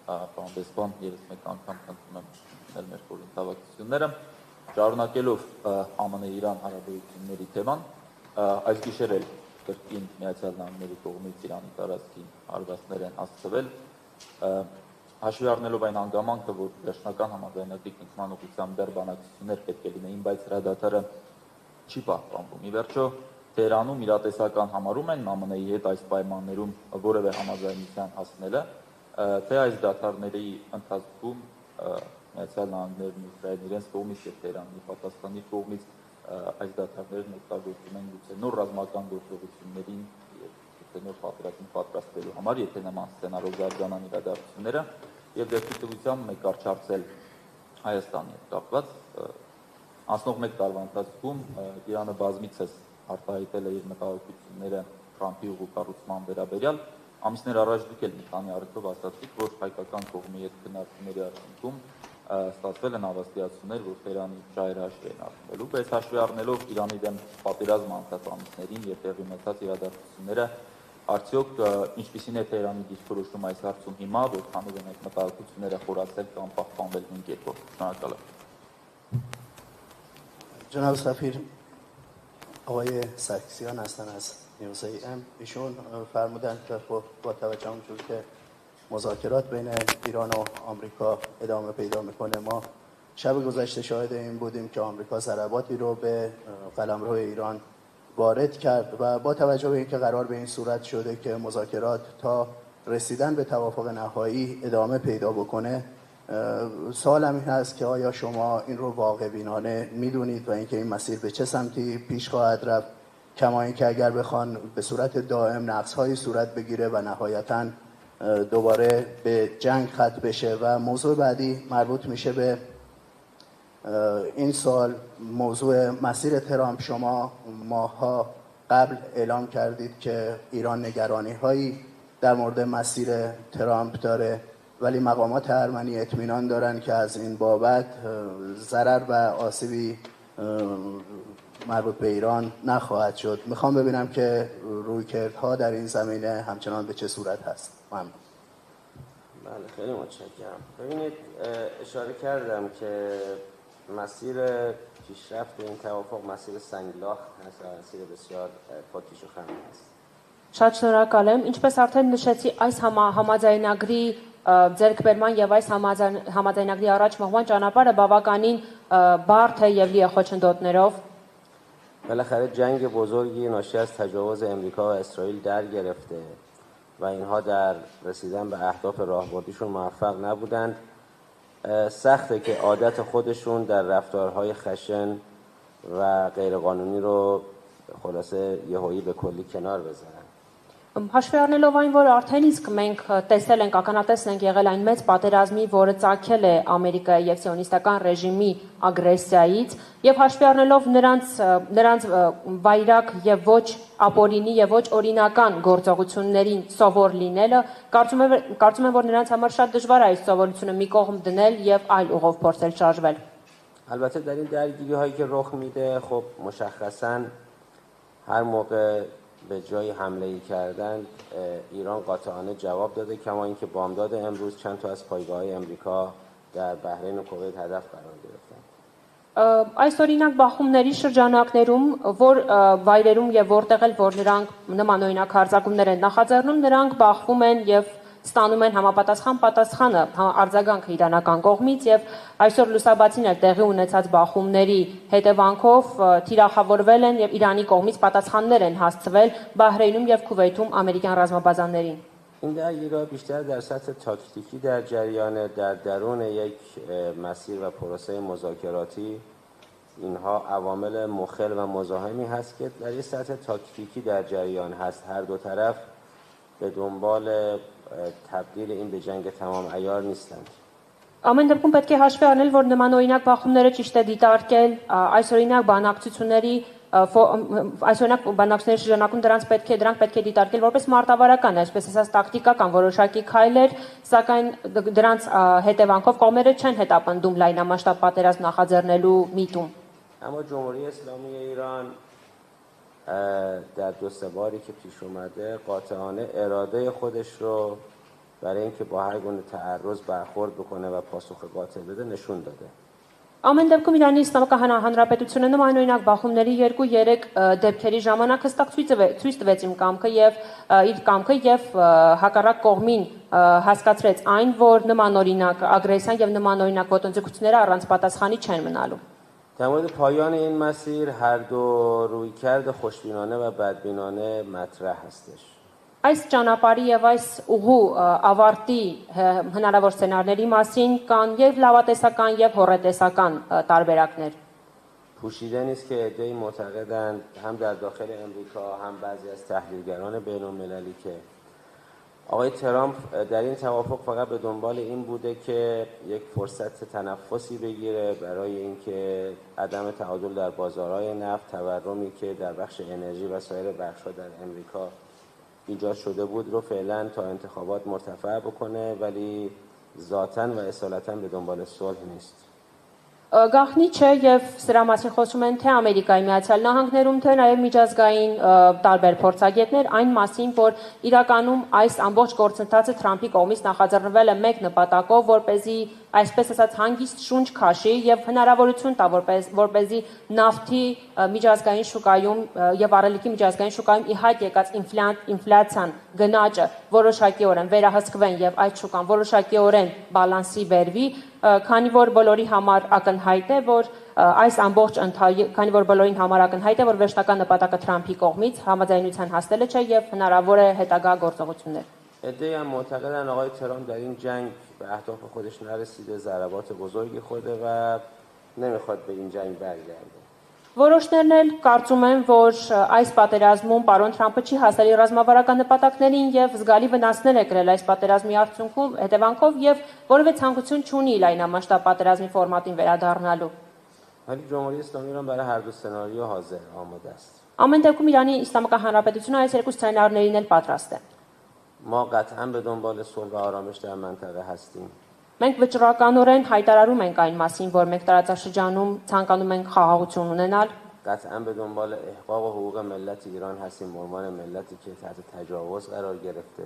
պարոն Դեսպան, ևս մեկ անգամ խնդրում եմ ընդունել մեր խորհրդավարությունները, շարունակելով ԱՄՆ-Իրան հարաբերությունների թեման, այս գիշեր էլ կրկին Միացյալ Նահանգների կողմից Իրանի տարածքին հարվածներ են հասցվել, հաշվի առնելով այն հանգամանքը, որ վերջնական համաձայնագրի կնքման ուղղությամբ դեռ բանակցություններ պետք է լինեին, բայց հրադադարը չի պահպանվում։ Ի վերջո Թեհրանում իրատեսական համարում են ԱՄՆ-ի հետ այս պայմաններում որևէ համաձայնության հասնելը, թե այս դադարների ընթացքում Միացյալ Նահանգներն ու Իսրայելն իրենց կողմից եւ Թեհրանի պատասխանի կողմից այս դադարներն օգտագործում են գուցե նոր ռազմական գործողություններին եւ նոր պատերազմին պատրաստվելու համար, եթե նման սցենարով զարգանան իրադարձությունները, եւ դեպի տվյալությամբ մեկ արչարցել Հայաստանի հետ կապված անցնող մեկ տարվա ընթացքում Իրանը բազմիցս արտահայտել է իր մտահոգությունները Թրամփի ուղու կառուցման վերաբերյալ, ամիսներ առաջ դուք էլ մի քանի առիթով ասացիք, որ հայկական կողմի հետ քննարկումների արդյունքում ստացվել են հավաստիացումներ, որ Թեհրանի շահերը հաշվի են առնվելու, բայց հաշվի առնելով Իրանի դեմ պատերազմը անցած ամիսներին եւ տեղի ունեցած իրադարձությունները, արդյոք ինչպիսին է Թեհրանի դիրքորոշումը այս հարցում հիմա, որքանով են այդ մտահոգությունները խորացել կամ պահպանվել նույն կերպով։ Շնորհակալ եմ։ جناب سفیر آقای سرکسیان هستن از نیوزی ام، ایشون فرمودن که خب با توجه اونجور که مذاکرات بین ایران و آمریکا ادامه پیدا میکنه، ما شب گذشته شاهد این بودیم که آمریکا ضرباتی رو به قلمرو ایران وارد کرد و با توجه به اینکه قرار به این صورت شده که مذاکرات تا رسیدن به توافق نهایی ادامه پیدا بکنه، سوالم این هست که آیا شما این رو واقع بینانه میدونید و اینکه این مسیر به چه سمتی پیش خواهد رفت، کما اینکه اگر بخوان به صورت دائم نقص‌هایی صورت بگیره و نهایتاً دوباره به جنگ ختم بشه. و موضوع بعدی مربوط میشه به این سال، موضوع مسیر ترامپ. شما ماه‌ها قبل اعلام کردید که ایران نگرانی‌هایی در مورد مسیر ترامپ داره، ولی مقامات ارمنی اطمینان دارن که از این بابت ضرر و آسیبی مربوط به ایران نخواهد شد. میخوام ببینم که رویکردها در این زمینه همچنان به چه صورت هست. ممنون. بله، خیلی متشکرم. ببینید، اشاره کردم که مسیر پیشرفت این توافق مسیر سنگلاخ هست، مسیر بسیار پاکیش و خنده است. Շատ շնորհակալ եմ, ինչպես արդեն նշեցի, այս համաձայնագրի ձեռքբերման եւ այս համաձայնագրի առաջ մղման ճանապարհը բավականին բարդ է եւ լի է խոչընդոտներով։ بالاخره جنگ بزرگی ناشی از تجاوز امریکا و اسرائیل در گرفته و اینها در رسیدن به اهداف راهبردیشون موفق نبودند. سخته که عادت خودشون در رفتارهای خشن و غیرقانونی رو خلاصه یهویی به کلی کنار بزنن. Հաշվի առնելով այն, որ արդեն իսկ մենք տեսել ենք, ականատեսն ենք եղել այն մեծ պատերազմի, որը ծագել է Ամերիկայի եւ սիոնիստական ռեժիմի ագրեսիայից, եւ հաշվի առնելով նրանց վայրակ եւ ոչ ապօրինի եւ ոչ օրինական գործողություններին սովոր լինելը, կարծում եմ, որ նրանց համար շատ դժվար է այս սովորությունը մի կողմ դնել եւ այլ ուղով փորձել շարժվել։ البته در این درگیری هایی که رخ میده، خب مشخصاً هر موقع به جای حمله کردن ایران قاطعانه جواب داده، کما اینکه بامداد امروز چند تا از پایگاه‌های امریکا در بحرین و کویت هدف قرار گرفتند. Այս օրինակ բախումների շրջանակներում, որ վայրերում եւ որտեղ էլ որ նրանք նման օրինակ հարձակումներ են նախաձեռնում, նրանք բախվում են եւ ստանում են համապատասխան պատասխանը արձագանքը իրանական կողմից եւ այսօր լուսաբացին էլ տեղի ունեցած բախումների հետևանքով թիրախավորվել են եւ Իրանի կողմից պատասխաններ են հասցվել Բահրեյնում եւ Քուվեյթում ամերիկյան ռազմաբազաներին։ این درگیری‌ها بیشتر در سطح تاکتیکی در جریان، در درون یک مسیر و پروسه مذاکراتی اینها عوامل مخل و مزاحمی هست که در یک سطح تاکتیکی در جریان هست. هر دو طرف به دنبال تبدیل این به جنگ تمام عیار نیستند. Ամեն դեպքում պետք է հաշվի առնել, որ նման օրինակ բախումները ճիշտ է դիտարկել, այս օրինակ բանակցությունների շրջանակում դրանք պետք է դիտարկել որպես մարտավարական, այսպես ասած տակտիկական որոշակի քայլեր, սակայն դրանց հետևանքով կողմերը չեն հետապնդում լայնամասշտաբ պատերազմ նախաձեռնելու միտում։ اما جمهوری اسلامی ایران در دو سه باری که پیش اومده قاطعانه اراده خودش رو برای اینکه با هر گونه تعرض برخورد بکنه و پاسخ قاطع بده نشون داده. Ամեն դեպքում Իրանի Իսլամական Հանրապետությունը նմանօրինակ բախումների 2-3 դեպքերի ժամանակ հստակ ցույց տվեց իր կամքը եւ հակառակ կողմին հասկացրեց այն, որ նմանօրինակ ագրեսիան եւ նմանօրինակ ոտնձգությունները առանց պատասխանի չեն մնալու։ در مورد پایان این مسیر هر دو رویکرد خوشبینانه و بدبینانه مطرح هستش. Այս ճանապարհի եւ այս ուղու ավարտի հնարավոր սցենարների մասին կան եւ լավատեսական եւ հոռետեսական տարբերակներ։ پوشیده نیست که عده‌ای معتقدند هم در داخل امریکا هم بعضی از تحلیلگران بین‌المللی که آقای ترامپ در این توافق فقط به دنبال این بوده که یک فرصت تنفسی بگیره برای اینکه عدم تعادل در بازارهای نفت، تورمی که در بخش انرژی و سایر بخش‌ها در امریکا ایجاد شده بود رو فعلا تا انتخابات مرتفع بکنه ولی ذاتاً و اصالتاً به دنبال صلح نیست. Գաղտնի չէ եւ սրա մասին խոսում են թե Ամերիկայի Միացյալ Նահանգներում թե նաեւ միջազգային տարբեր փորձագետներ այն մասին, որ իրականում այս ամբողջ գործընթացը Թրամփի կողմից նախաձեռնվել է մեկ նպատակով, որպեսզի այսպես ասած հանգիստ շունչ քաշի եւ հնարավորություն տա որպեսզի նավթի միջազգային շուկայում եւ առելիքի միջազգային շուկայում ի հայտ եկած ինֆլյացիան գնաճը որոշակիորեն վերահսկվեն եւ այդ շուկան որոշակիորեն բալանսի բերվի, քանի որ բոլորի համար ակնհայտ է, որ այս ամբողջ քանի որ բոլորին համար ակնհայտ է, որ վերջնական նպատակը Թրամփի կողմից համաձայնության հասնելը չէ եւ հնարավոր է հետագա գործողություններ։ عده‌ای هم معتقدن آقای ترامپ در این جنگ به اهداف خودش نرسیده، ضربات بزرگی خورده و نمیخواد به این جنگ برگرده. Որոշներն էլ կարծում են, որ այս պատերազմում պարոն Թրամփը չի հասել իր ռազմավարական նպատակներին եւ զգալի վնասներ է կրել այս պատերազմի արդյունքում հետևանքով եւ որևէ ցանկություն չունի լայնամասշտաբ պատերազմի ֆորմատին վերադառնալու։ ولی جمهوری اسلامی ایران برای هر دو سناریو حاضر آماده است. Ամեն դեպքում Իրանի Իսլամական Հանրապետությունը այս երկու սցենարներին էլ պատրաստ է։ ما قطعا به دنبال صلح و آرامش در منطقه هستیم. Մենք վճռականորեն հայտարարում ենք այն մասին, որ մենք տարածաշրջանում ցանկանում ենք խաղաղություն ունենալ։ قطعا به دنبال احقاق حقوق ملت ایران هستیم به عنوان ملتی که تحت تجاوز قرار گرفته.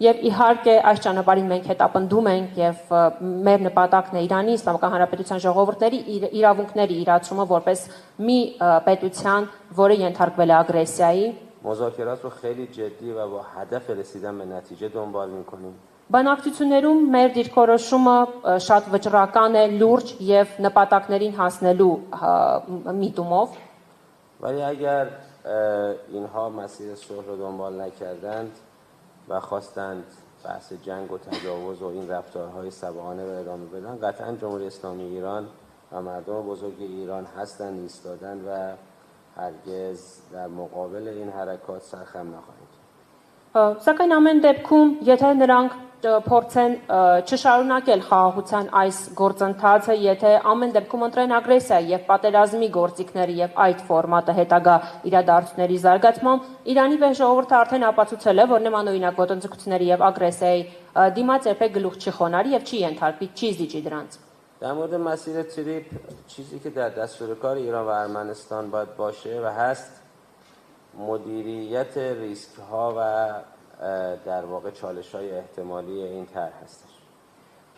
Եվ իհարկե այս ճանապարհին մենք հետապնդում ենք եւ մեր նպատակն է Իրանի Իսլամական Հանրապետության ժողովուրդների իրավունքների իրացումը որպես մի պետության, որը ենթարկվել է ագրեսիայի։ مذاکرات رو خیلی جدی و با هدف رسیدن به نتیجه دنبال می‌کنیم. Բանակցություններում մեր դիրքորոշումը շատ վճռական է, լուրջ եւ նպատակներին հասնելու միտումով։ ولی اگر اینها مسیر صلح رو دنبال نکردند و خواستند بحث جنگ و تجاوز و این رفتارهای سبعانه رو ادامه بدن قطعا جمهوری اسلامی ایران و مردم بزرگ ایران هستند ایستادن و هرگز در مقابل این حرکات سرخم نخواهند. Սակայն ամեն դեպքում, եթե նրանք փորձեն չշարունակել խաղաղության այս գործընթացը, եթե ամեն դեպքում ընտրեն ագրեսիա եւ պատերազմի գործիքները եւ այդ ֆորմատը հետագա իրադարձությունների զարգացմամբ, Իրանի վեր ժողովուրդը արդեն ապացուցել է, որ նմանօրինակ ոտնձգությունների եւ ագրեսիայի դիմաց երբեք գլուխ չի խոնարհի եւ չի ենթարկվի, չի զիջի դրանց։ در مورد مسیر تریپ چیزی که در دستور کار ایران و ارمنستان باید باشه و هست مدیریت ریسک ها و در واقع چالش های احتمالی این طرح هستش.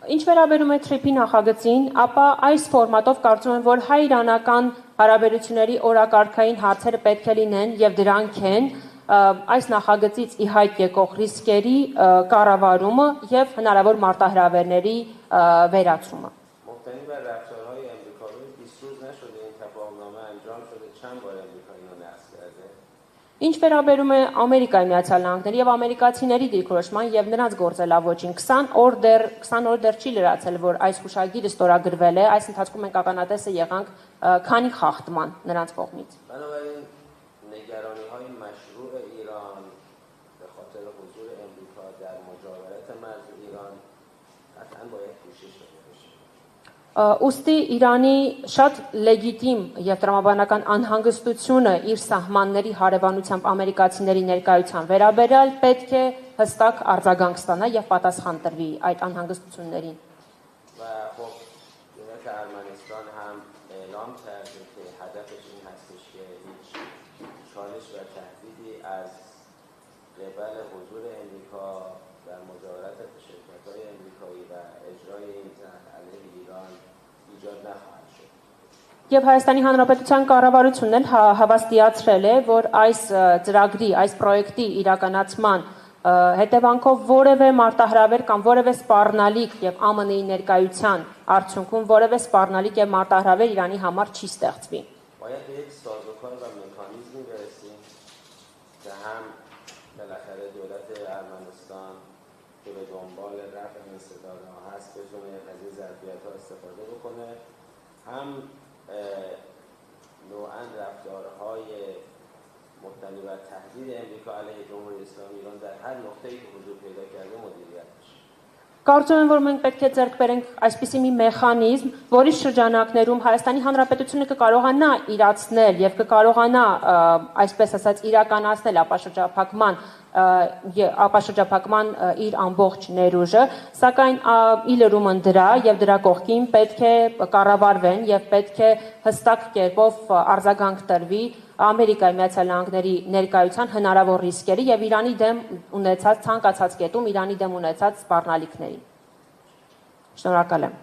Ինչ վերաբերում է TRIP-ի նախագծին, ապա այս ֆորմատով կարծում եմ, որ հայ-իրանական հարաբերությունների օրակարգային հարցերը պետք է լինեն եւ դրանք են այս նախագծից ի հայտ եկող ռիսկերի կառավարումը եւ հնարավոր մարտահրավերների վերացումը։ مبتنی بر رفتارهای امریکایی 20 روز نشده این تفاهمنامه انجام شده چند بار امریکا اینو نقض کرده. Ինչ վերաբերում է Ամերիկայի Միացյալ Նահանգների եւ ամերիկացիների դիրքորոշման եւ նրանց գործելավոճին 20 օր դեռ չի լրացել, որ այս հուշագիրը ստորագրվել է, այս ընթացքում մենք ականատեսը եղանք քանի խախտման նրանց կողմից։ بنابراین نگرانی‌های مشروع ایران به خاطر حضور امریکا در مجاورت مرز ایران قطعاً باید پوشش داده بشه. Ուստի Իրանի շատ լեգիտիմ եւ տրամաբանական անհանգստությունը իր սահմանների հարևանությամբ ամերիկացիների ներկայության վերաբերյալ պետք է հստակ արձագանք ստանա եւ պատասխան տրվի այդ անհանգստություններին։ و خب دولت ارمنستان هم اعلام کرده که هدفش این هستش که هیچ چالش و تهدیدی از قبل حضور امریکا در مجاورت شرکت‌های امریکایی و اجرای این طرح علیه ایران ایجاد نخواهد شد. Եվ Հայաստանի Հանրապետության կառավարությունն էլ հավաստիացրել է, որ այս ծրագրի, այս պրոյեկտի իրականացման հետևանքով որևէ մարտահրավեր կամ որևէ սպառնալիք եւ ԱՄՆ-ի ներկայության արդյունքում որևէ սպառնալիք եւ մարտահրավեր Իրանի համար չի ստեղծվի։ باید به یک سازوکار و مکانیزمی برسیم که هم بالاخره دولت ارمنستان که به دنبال رفع این صداها هست بتونه از این ظرفیت‌ها استفاده بکنه، هم نوعاً رفتارهای مبتنی بر تهدید امریکا علیه جمهوری اسلامی ایران در هر نقطه‌ای که حضور پیدا کرده مدیریت بشه. Կարծում եմ, որ մենք պետք է ձեռք բերենք այսպիսի մի մեխանիզմ, որի շրջանակներում Հայաստանի Հանրապետությունը կկարողանա իրացնել եւ կկարողանա, այսպես ասած, իրականացնել ապաշրջափակման իր ամբողջ ներուժը, սակայն ի լրումն դրա եւ դրա կողքին պետք է կառավարվեն եւ պետք է հստակ կերպով արձագանք տրվի Ամերիկայի Միացյալ Նահանգների ներկայության հնարավոր ռիսկերի եւ Իրանի դեմ ունեցած ցանկացած կետում Իրանի դեմ ունեցած սպառնալիքների։ Շնորհակալ եմ։